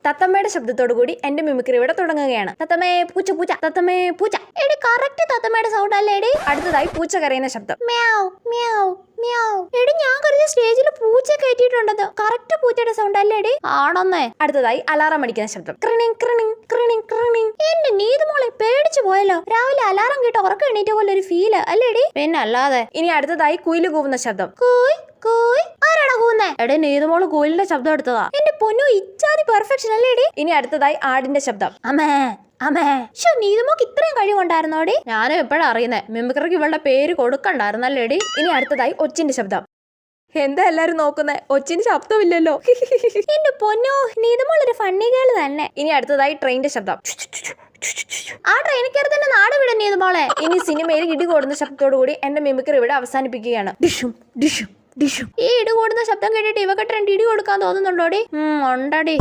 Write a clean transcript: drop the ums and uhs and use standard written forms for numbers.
തത്തമ്മയുടെ ശബ്ദത്തോടു കൂടി എന്റെ മിമിക്രി ഇവിടെ തുടങ്ങുകയാണ്. തത്തമ്മേ പൂച്ച പൂച്ച, തത്തമ്മേ പൂച്ച. എടി കറക്റ്റ് തത്തമ്മയുടെ സൗണ്ട് അല്ലേ എടി? അടുത്തതായി പൂച്ച കരയുന്ന ശബ്ദം. മ്യാവ് മ്യാവ് മ്യാവ്. എടി ഞാൻ കരുതിയ സ്റ്റേജിൽ പൂച്ച കയറ്റിയിട്ടുണ്ടത് കറക്റ്റ് പൂച്ചയുടെ സൗണ്ട് അല്ലേ എടി? ആണെന്നേ. അടുത്തതായി അലാറം അടിക്കുന്ന ശബ്ദം. ക്രിണിങ് ക്രിണിങ് ക്രിണിങ് ക്രിണിങ്. എന്റെ നീതുമോളെ പേടിച്ചു പോയല്ലോ. രാവിലെ അലാറം കേട്ട് ഉറക്കം എണീറ്റ പോലെ ഒരു ഫീല് അല്ലേടി? പിന്നെ അല്ലാതെ. ഇനി അടുത്തതായി കുയില് കൂവുന്ന ശബ്ദം. കൂയ് കൂയ്. ആരാടാ കൂവുന്നേ? എടേ നീതുമോള് കുയിലിന്റെ ശബ്ദം എടുത്തതാ. എന്റെ പൊന്നു ഇച്ചാതി പെർഫെക്ഷൻ അല്ലേടി? ഇനി അടുത്തതായി ആടിന്റെ ശബ്ദം. അമ്മേ അമ്മേ. ശോ നീതുമോക്ക് ഇത്രയും കഴിവുണ്ടായിരുന്നോടി? ഞാനും എപ്പോഴാ അറിയുന്നേ. മിമിക്രിക്ക് ഇവളുടെ പേര് കൊടുക്കണ്ടായിരുന്നല്ലേടി? ഇനി അടുത്തതായി ഒച്ചിന്റെ ശബ്ദം. എന്താ എല്ലാരും നോക്കുന്നേ? ഒച്ചിന് ശബ്ദമില്ലല്ലോ. എന്റെ പൊന്നോ നീതുമോളൊരു ഫണ്ണി ഗേൾ തന്നെ. ഇനി അടുത്തതായി ട്രെയിനിന്റെ ശബ്ദം. ആ ട്രെയിനിൽ കയറി തന്നെ നാട് വിട നീതുമോളെ. ഇനി സിനിമയിൽ ഇടി കൂടുന്ന ശബ്ദത്തോടു കൂടി എന്റെ മിമിക്രി ഇവിടെ അവസാനിപ്പിക്കുകയാണ്. ഡിഷും ഡിഷും ഡിഷും. ഈ ഇടി കൂടുന്ന ശബ്ദം കേട്ടിട്ട് ഇവക്ക് 2 ഇടി കൊടുക്കാൻ തോന്നുന്നുണ്ടോടി? ഉണ്ടടി.